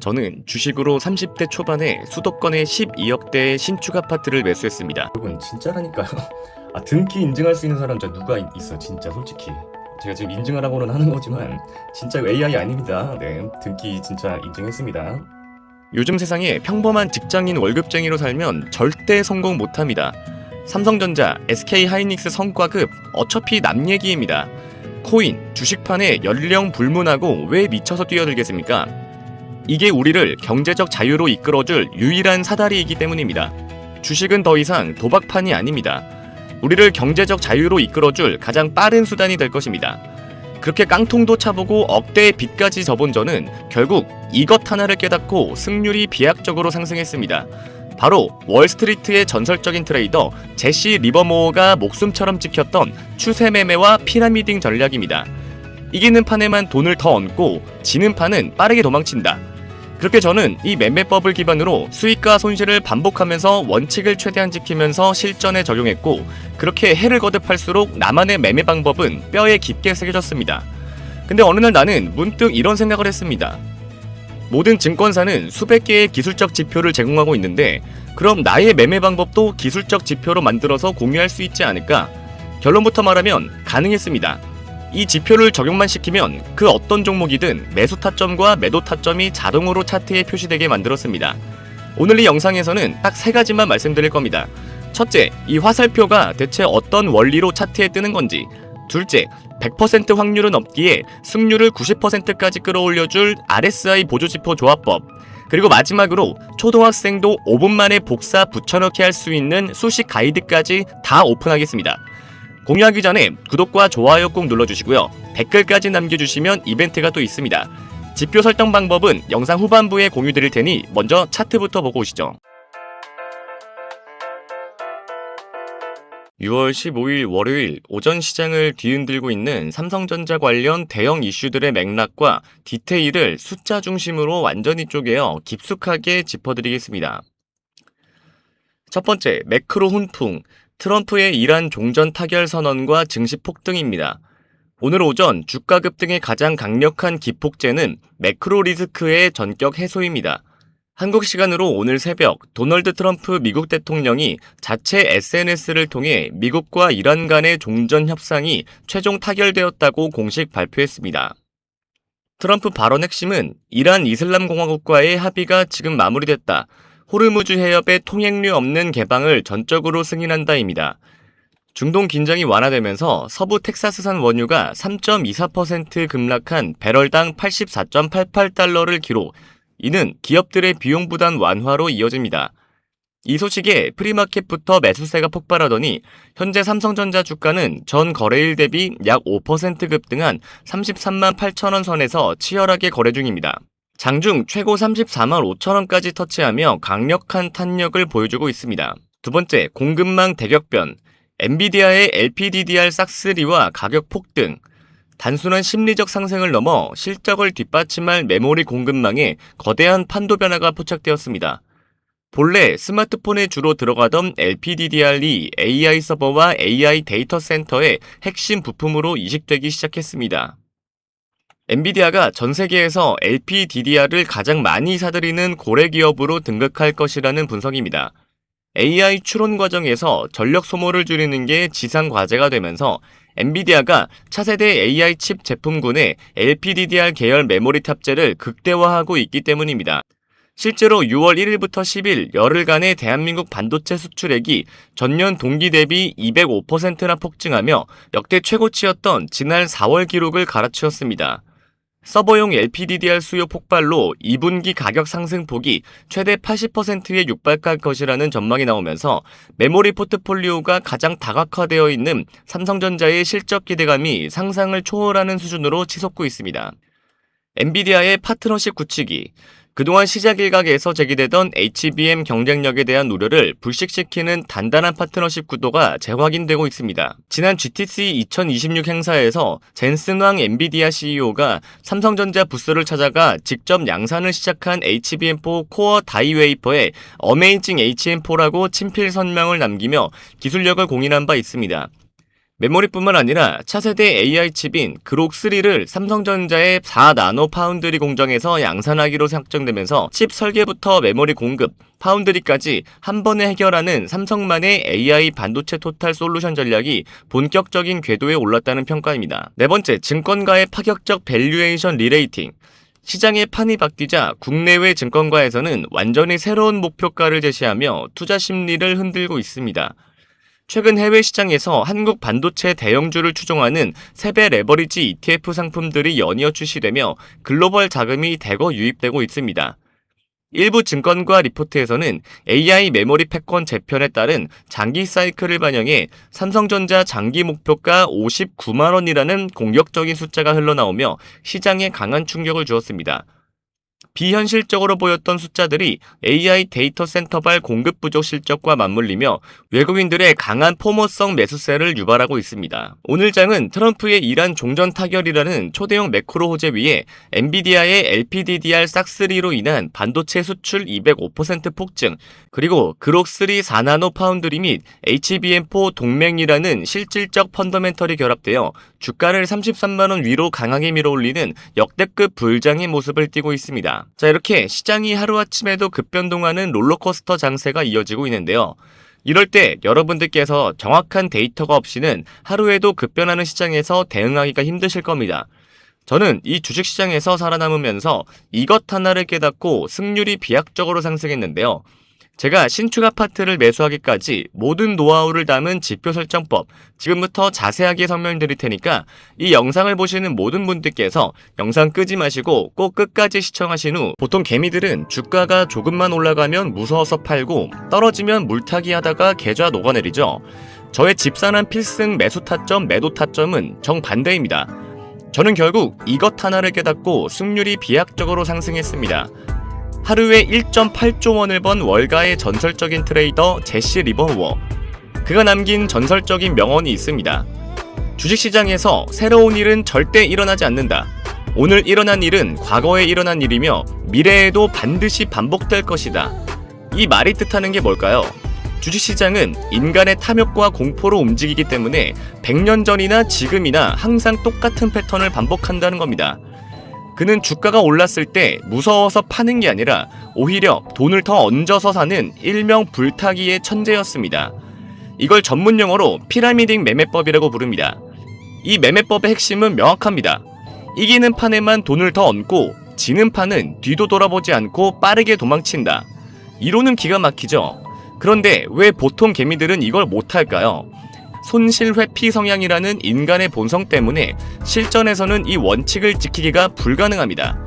저는 주식으로 30대 초반에 수도권의 12억대의 신축 아파트를 매수했습니다. 여러분 진짜라니까요. 등기 인증할 수 있는 사람 진짜 누가 있어 진짜 솔직히. 제가 지금 인증을 하고는 하는 거지만 진짜 AI 아닙니다. 네, 등기 진짜 인증했습니다. 요즘 세상에 평범한 직장인 월급쟁이로 살면 절대 성공 못합니다. 삼성전자, SK하이닉스 성과급 어차피 남 얘기입니다. 코인, 주식판에 연령 불문하고 왜 미쳐서 뛰어들겠습니까? 이게 우리를 경제적 자유로 이끌어줄 유일한 사다리이기 때문입니다. 주식은 더 이상 도박판이 아닙니다. 우리를 경제적 자유로 이끌어줄 가장 빠른 수단이 될 것입니다. 그렇게 깡통도 차보고 억대의 빚까지 져본 저는 결국 이것 하나를 깨닫고 승률이 비약적으로 상승했습니다. 바로 월스트리트의 전설적인 트레이더 제시 리버모어가 목숨처럼 지켰던 추세 매매와 피라미딩 전략입니다. 이기는 판에만 돈을 더 얹고 지는 판은 빠르게 도망친다. 그렇게 저는 이 매매법을 기반으로 수익과 손실을 반복하면서 원칙을 최대한 지키면서 실전에 적용했고, 그렇게 해를 거듭할수록 나만의 매매 방법은 뼈에 깊게 새겨졌습니다. 근데 어느 날 나는 문득 이런 생각을 했습니다. 모든 증권사는 수백 개의 기술적 지표를 제공하고 있는데 그럼 나의 매매 방법도 기술적 지표로 만들어서 공유할 수 있지 않을까? 결론부터 말하면 가능했습니다. 이 지표를 적용만 시키면 그 어떤 종목이든 매수 타점과 매도 타점이 자동으로 차트에 표시되게 만들었습니다. 오늘 이 영상에서는 딱 세 가지만 말씀드릴 겁니다. 첫째, 이 화살표가 대체 어떤 원리로 차트에 뜨는 건지. 둘째, 100% 확률은 없기에 승률을 90%까지 끌어올려줄 RSI 보조지표 조합법. 그리고 마지막으로 초등학생도 5분 만에 복사 붙여넣기 할 수 있는 수식 가이드까지 다 오픈하겠습니다. 공유하기 전에 구독과 좋아요 꼭 눌러주시고요. 댓글까지 남겨주시면 이벤트가 또 있습니다. 지표 설정 방법은 영상 후반부에 공유드릴 테니 먼저 차트부터 보고 오시죠. 6월 15일 월요일 오전 시장을 뒤흔들고 있는 삼성전자 관련 대형 이슈들의 맥락과 디테일을 숫자 중심으로 완전히 쪼개어 깊숙하게 짚어드리겠습니다. 첫 번째, 매크로 훈풍, 트럼프의 이란 종전 타결 선언과 증시 폭등입니다. 오늘 오전 주가 급등의 가장 강력한 기폭제는 매크로 리스크의 전격 해소입니다. 한국 시간으로 오늘 새벽 도널드 트럼프 미국 대통령이 자체 SNS를 통해 미국과 이란 간의 종전 협상이 최종 타결되었다고 공식 발표했습니다. 트럼프 발언 핵심은 이란 이슬람공화국과의 합의가 지금 마무리됐다. 호르무즈 해협의 통행료 없는 개방을 전적으로 승인한다입니다. 중동 긴장이 완화되면서 서부 텍사스산 원유가 3.24% 급락한 배럴당 84.88달러를 기록. 이는 기업들의 비용 부담 완화로 이어집니다. 이 소식에 프리마켓부터 매수세가 폭발하더니 현재 삼성전자 주가는 전 거래일 대비 약 5% 급등한 33만 8천원 선에서 치열하게 거래 중입니다. 장중 최고 34만 5천원까지 터치하며 강력한 탄력을 보여주고 있습니다. 두 번째, 공급망 대격변. 엔비디아의 LPDDR 싹쓸이와 가격 폭등. 단순한 심리적 상승을 넘어 실적을 뒷받침할 메모리 공급망에 거대한 판도 변화가 포착되었습니다. 본래 스마트폰에 주로 들어가던 LPDDR이 AI 서버와 AI 데이터 센터의 핵심 부품으로 이식되기 시작했습니다. 엔비디아가 전 세계에서 LPDDR을 가장 많이 사들이는 고래 기업으로 등극할 것이라는 분석입니다. AI 추론 과정에서 전력 소모를 줄이는 게 지상 과제가 되면서 엔비디아가 차세대 AI 칩 제품군에 LPDDR 계열 메모리 탑재를 극대화하고 있기 때문입니다. 실제로 6월 1일부터 10일 열흘간의 대한민국 반도체 수출액이 전년 동기 대비 205%나 폭증하며 역대 최고치였던 지난 4월 기록을 갈아치웠습니다. 서버용 LPDDR 수요 폭발로 2분기 가격 상승폭이 최대 80%에 육박할 것이라는 전망이 나오면서 메모리 포트폴리오가 가장 다각화되어 있는 삼성전자의 실적 기대감이 상상을 초월하는 수준으로 치솟고 있습니다. 엔비디아의 파트너십 굳히기. 그동안 시작 일각에서 제기되던 HBM 경쟁력에 대한 우려를 불식시키는 단단한 파트너십 구도가 재확인되고 있습니다. 지난 GTC 2026 행사에서 젠슨 왕 엔비디아 CEO가 삼성전자 부스를 찾아가 직접 양산을 시작한 HBM4 코어 다이 웨이퍼에 어메이징 HM4라고 친필 선명을 남기며 기술력을 공인한 바 있습니다. 메모리뿐만 아니라 차세대 AI 칩인 그록3를 삼성전자의 4나노 파운드리 공정에서 양산하기로 확정되면서 칩 설계부터 메모리 공급, 파운드리까지 한 번에 해결하는 삼성만의 AI 반도체 토탈 솔루션 전략이 본격적인 궤도에 올랐다는 평가입니다. 네 번째, 증권가의 파격적 밸류에이션 리레이팅. 시장의 판이 바뀌자 국내외 증권가에서는 완전히 새로운 목표가를 제시하며 투자 심리를 흔들고 있습니다. 최근 해외 시장에서 한국 반도체 대형주를 추종하는 세배 레버리지 ETF 상품들이 연이어 출시되며 글로벌 자금이 대거 유입되고 있습니다. 일부 증권가 리포트에서는 AI 메모리 패권 재편에 따른 장기 사이클을 반영해 삼성전자 장기 목표가 59만원이라는 공격적인 숫자가 흘러나오며 시장에 강한 충격을 주었습니다. 비현실적으로 보였던 숫자들이 AI 데이터 센터발 공급 부족 실적과 맞물리며 외국인들의 강한 포모성 매수세를 유발하고 있습니다. 오늘 장은 트럼프의 이란 종전 타결이라는 초대형 매크로 호재 위에 엔비디아의 LPDDR 싹3로 인한 반도체 수출 205% 폭증, 그리고 그록3 4나노 파운드리 및 HBM4 동맹이라는 실질적 펀더멘털이 결합되어 주가를 33만원 위로 강하게 밀어올리는 역대급 불장의 모습을 띠고 있습니다. 자, 이렇게 시장이 하루아침에도 급변동하는 롤러코스터 장세가 이어지고 있는데요. 이럴 때 여러분들께서 정확한 데이터가 없이는 하루에도 급변하는 시장에서 대응하기가 힘드실 겁니다. 저는 이 주식시장에서 살아남으면서 이것 하나를 깨닫고 승률이 비약적으로 상승했는데요. 제가 신축 아파트를 매수하기까지 모든 노하우를 담은 지표 설정법, 지금부터 자세하게 설명드릴 테니까 이 영상을 보시는 모든 분들께서 영상 끄지 마시고 꼭 끝까지 시청하신 후, 보통 개미들은 주가가 조금만 올라가면 무서워서 팔고 떨어지면 물타기 하다가 계좌 녹아내리죠. 저의 집사람 필승 매수 타점, 매도 타점은 정반대입니다. 저는 결국 이것 하나를 깨닫고 승률이 비약적으로 상승했습니다. 하루에 1.8조 원을 번 월가의 전설적인 트레이더 제시 리버워. 그가 남긴 전설적인 명언이 있습니다. 주식시장에서 새로운 일은 절대 일어나지 않는다. 오늘 일어난 일은 과거에 일어난 일이며 미래에도 반드시 반복될 것이다. 이 말이 뜻하는 게 뭘까요? 주식시장은 인간의 탐욕과 공포로 움직이기 때문에 100년 전이나 지금이나 항상 똑같은 패턴을 반복한다는 겁니다. 그는 주가가 올랐을 때 무서워서 파는 게 아니라 오히려 돈을 더 얹어서 사는 일명 불타기의 천재였습니다. 이걸 전문 용어로 피라미딩 매매법이라고 부릅니다. 이 매매법의 핵심은 명확합니다. 이기는 판에만 돈을 더 얹고 지는 판은 뒤도 돌아보지 않고 빠르게 도망친다. 이론은 기가 막히죠. 그런데 왜 보통 개미들은 이걸 못할까요? 손실 회피 성향이라는 인간의 본성 때문에 실전에서는 이 원칙을 지키기가 불가능합니다.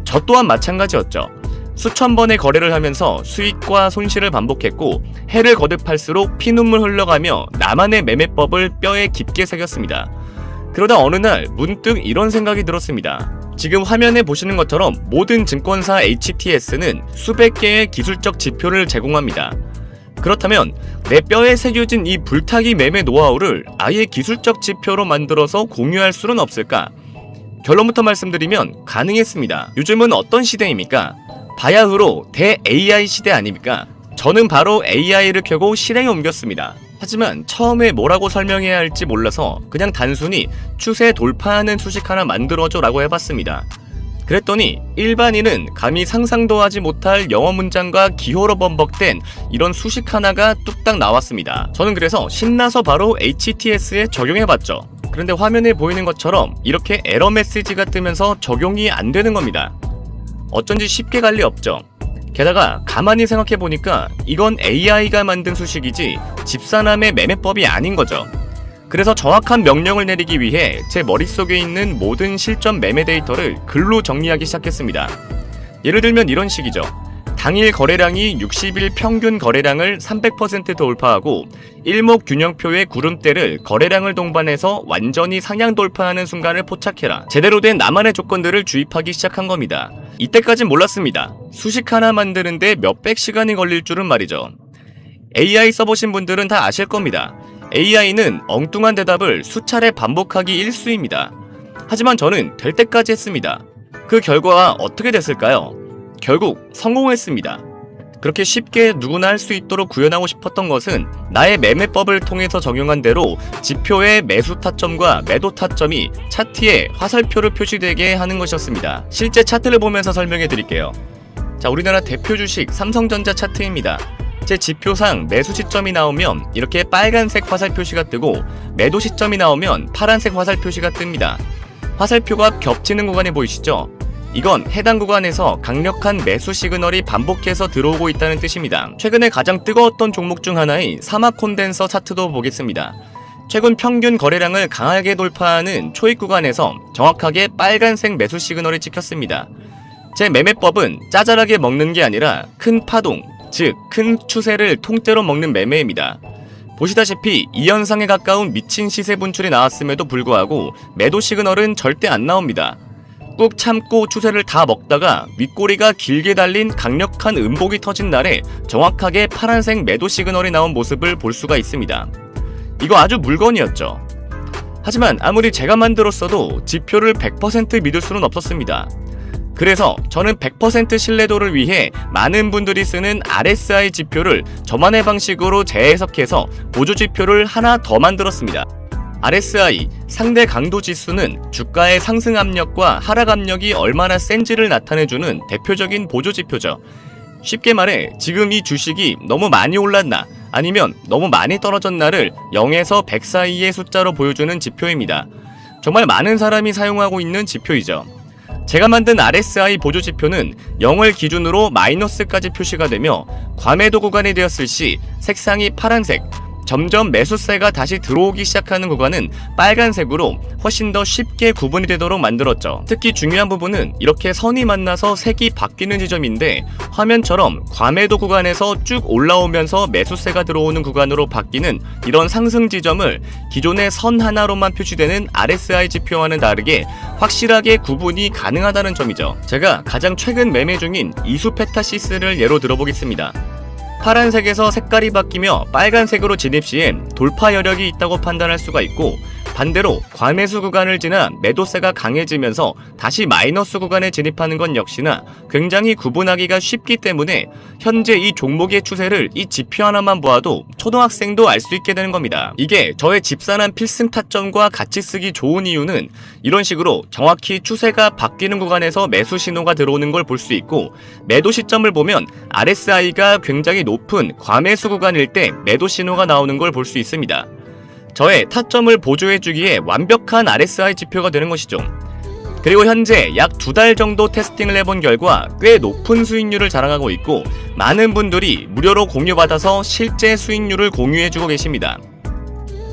저 또한 마찬가지였죠. 수천 번의 거래를 하면서 수익과 손실을 반복했고 해를 거듭할수록 피눈물 흘러가며 나만의 매매법을 뼈에 깊게 새겼습니다. 그러다 어느 날 문득 이런 생각이 들었습니다. 지금 화면에 보시는 것처럼 모든 증권사 HTS는 수백 개의 기술적 지표를 제공합니다. 그렇다면 내 뼈에 새겨진 이 불타기 매매 노하우를 아예 기술적 지표로 만들어서 공유할 수는 없을까? 결론부터 말씀드리면 가능했습니다. 요즘은 어떤 시대입니까? 바야흐로 대-AI 시대 아닙니까? 저는 바로 AI를 켜고 실행에 옮겼습니다. 하지만 처음에 뭐라고 설명해야 할지 몰라서 그냥 단순히 추세 돌파하는 수식 하나 만들어줘 라고 해봤습니다. 그랬더니 일반인은 감히 상상도 하지 못할 영어 문장과 기호로 번복된 이런 수식 하나가 뚝딱 나왔습니다. 저는 그래서 신나서 바로 HTS에 적용해봤죠. 그런데 화면에 보이는 것처럼 이렇게 에러 메시지가 뜨면서 적용이 안 되는 겁니다. 어쩐지 쉽게 갈 리 없죠. 게다가 가만히 생각해보니까 이건 AI가 만든 수식이지 집사남의 매매법이 아닌 거죠. 그래서 정확한 명령을 내리기 위해 제 머릿속에 있는 모든 실전 매매 데이터를 글로 정리하기 시작했습니다. 예를 들면 이런 식이죠. 당일 거래량이 60일 평균 거래량을 300% 돌파하고 일목균형표의 구름대를 거래량을 동반해서 완전히 상향 돌파하는 순간을 포착해라. 제대로 된 나만의 조건들을 주입하기 시작한 겁니다. 이때까진 몰랐습니다. 수식 하나 만드는데 몇백 시간이 걸릴 줄은 말이죠. AI 써보신 분들은 다 아실 겁니다. AI는 엉뚱한 대답을 수차례 반복하기 일쑤입니다. 하지만 저는 될 때까지 했습니다. 그 결과가 어떻게 됐을까요? 결국 성공했습니다. 그렇게 쉽게 누구나 할 수 있도록 구현하고 싶었던 것은 나의 매매법을 통해서 적용한 대로 지표의 매수 타점과 매도 타점이 차트에 화살표로 표시되게 하는 것이었습니다. 실제 차트를 보면서 설명해 드릴게요. 자, 우리나라 대표 주식 삼성전자 차트입니다. 제 지표상 매수 시점이 나오면 이렇게 빨간색 화살 표시가 뜨고 매도 시점이 나오면 파란색 화살 표시가 뜹니다. 화살표가 겹치는 구간이 보이시죠? 이건 해당 구간에서 강력한 매수 시그널이 반복해서 들어오고 있다는 뜻입니다. 최근에 가장 뜨거웠던 종목 중 하나인 사막 콘덴서 차트도 보겠습니다. 최근 평균 거래량을 강하게 돌파하는 초입 구간에서 정확하게 빨간색 매수 시그널이 찍혔습니다. 제 매매법은 짜잘하게 먹는 게 아니라 큰 파동, 즉 큰 추세를 통째로 먹는 매매입니다. 보시다시피 이 현상에 가까운 미친 시세 분출이 나왔음에도 불구하고 매도 시그널은 절대 안 나옵니다. 꾹 참고 추세를 다 먹다가 윗꼬리가 길게 달린 강력한 음복이 터진 날에 정확하게 파란색 매도 시그널이 나온 모습을 볼 수가 있습니다. 이거 아주 물건이었죠. 하지만 아무리 제가 만들었어도 지표를 100% 믿을 수는 없었습니다. 그래서 저는 100% 신뢰도를 위해 많은 분들이 쓰는 RSI 지표를 저만의 방식으로 재해석해서 보조 지표를 하나 더 만들었습니다. RSI, 상대 강도 지수는 주가의 상승 압력과 하락 압력이 얼마나 센지를 나타내주는 대표적인 보조 지표죠. 쉽게 말해 지금 이 주식이 너무 많이 올랐나 아니면 너무 많이 떨어졌나를 0에서 100 사이의 숫자로 보여주는 지표입니다. 정말 많은 사람이 사용하고 있는 지표이죠. 제가 만든 RSI 보조 지표는 0을 기준으로 마이너스까지 표시가 되며 과매도 구간이 되었을 시 색상이 파란색, 점점 매수세가 다시 들어오기 시작하는 구간은 빨간색으로 훨씬 더 쉽게 구분이 되도록 만들었죠. 특히 중요한 부분은 이렇게 선이 만나서 색이 바뀌는 지점인데 화면처럼 과매도 구간에서 쭉 올라오면서 매수세가 들어오는 구간으로 바뀌는 이런 상승 지점을 기존의 선 하나로만 표시되는 RSI 지표와는 다르게 확실하게 구분이 가능하다는 점이죠. 제가 가장 최근 매매 중인 이수페타시스를 예로 들어보겠습니다. 파란색에서 색깔이 바뀌며 빨간색으로 진입 시에 돌파 여력이 있다고 판단할 수가 있고, 반대로 과매수 구간을 지나 매도세가 강해지면서 다시 마이너스 구간에 진입하는 건 역시나 굉장히 구분하기가 쉽기 때문에 현재 이 종목의 추세를 이 지표 하나만 보아도 초등학생도 알 수 있게 되는 겁니다. 이게 저의 집산한 필승 타점과 같이 쓰기 좋은 이유는 이런 식으로 정확히 추세가 바뀌는 구간에서 매수 신호가 들어오는 걸 볼 수 있고, 매도 시점을 보면 RSI가 굉장히 높은 과매수 구간일 때 매도 신호가 나오는 걸 볼 수 있습니다. 저의 타점을 보조해주기에 완벽한 RSI 지표가 되는 것이죠. 그리고 현재 약 2달 정도 테스팅을 해본 결과 꽤 높은 수익률을 자랑하고 있고, 많은 분들이 무료로 공유받아서 실제 수익률을 공유해주고 계십니다.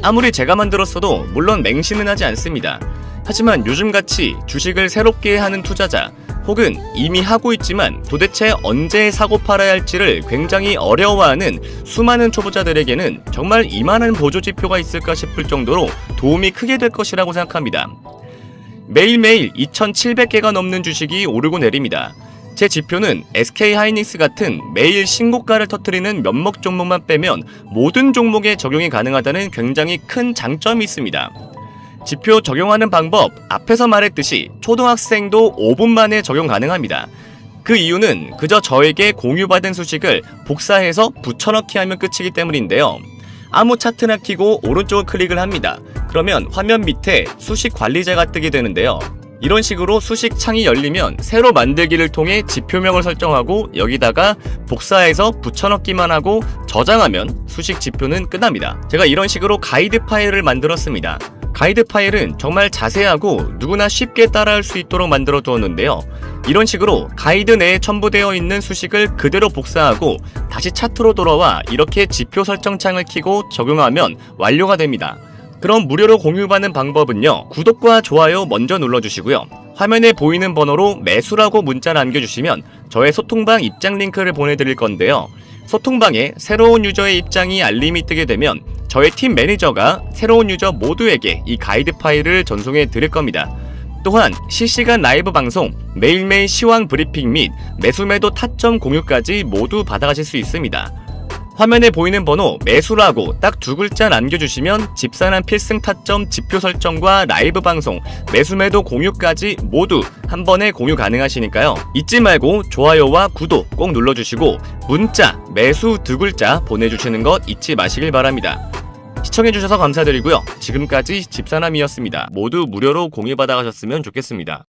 아무리 제가 만들었어도 물론 맹신은 하지 않습니다. 하지만 요즘같이 주식을 새롭게 하는 투자자, 혹은 이미 하고 있지만 도대체 언제 사고 팔아야 할지를 굉장히 어려워하는 수많은 초보자들에게는 정말 이만한 보조지표가 있을까 싶을 정도로 도움이 크게 될 것이라고 생각합니다. 매일매일 2,700개가 넘는 주식이 오르고 내립니다. 제 지표는 SK하이닉스 같은 매일 신고가를 터뜨리는 몇몇 종목만 빼면 모든 종목에 적용이 가능하다는 굉장히 큰 장점이 있습니다. 지표 적용하는 방법, 앞에서 말했듯이 초등학생도 5분 만에 적용 가능합니다. 그 이유는 그저 저에게 공유받은 수식을 복사해서 붙여넣기 하면 끝이기 때문인데요. 아무 차트나 켜고 오른쪽을 클릭을 합니다. 그러면 화면 밑에 수식 관리자가 뜨게 되는데요. 이런 식으로 수식 창이 열리면 새로 만들기를 통해 지표명을 설정하고 여기다가 복사해서 붙여넣기만 하고 저장하면 수식 지표는 끝납니다. 제가 이런 식으로 가이드 파일을 만들었습니다. 가이드 파일은 정말 자세하고 누구나 쉽게 따라할 수 있도록 만들어 두었는데요. 이런 식으로 가이드 내에 첨부되어 있는 수식을 그대로 복사하고 다시 차트로 돌아와 이렇게 지표 설정 창을 켜고 적용하면 완료가 됩니다. 그럼 무료로 공유받는 방법은요, 구독과 좋아요 먼저 눌러주시고요. 화면에 보이는 번호로 매수라고 문자 남겨주시면 저의 소통방 입장 링크를 보내드릴 건데요. 소통방에 새로운 유저의 입장이 알림이 뜨게 되면 저의 팀 매니저가 새로운 유저 모두에게 이 가이드 파일을 전송해 드릴 겁니다. 또한 실시간 라이브 방송, 매일매일 시황 브리핑 및 매수매도 타점 공유까지 모두 받아가실 수 있습니다. 화면에 보이는 번호 매수라고 딱 두 글자 남겨주시면 집산한 필승 타점 지표 설정과 라이브 방송, 매수매도 공유까지 모두 한 번에 공유 가능하시니까요. 잊지 말고 좋아요와 구독 꼭 눌러주시고 문자 매수 두 글자 보내주시는 것 잊지 마시길 바랍니다. 시청해주셔서 감사드리고요. 지금까지 집사남이었습니다. 모두 무료로 공유받아 가셨으면 좋겠습니다.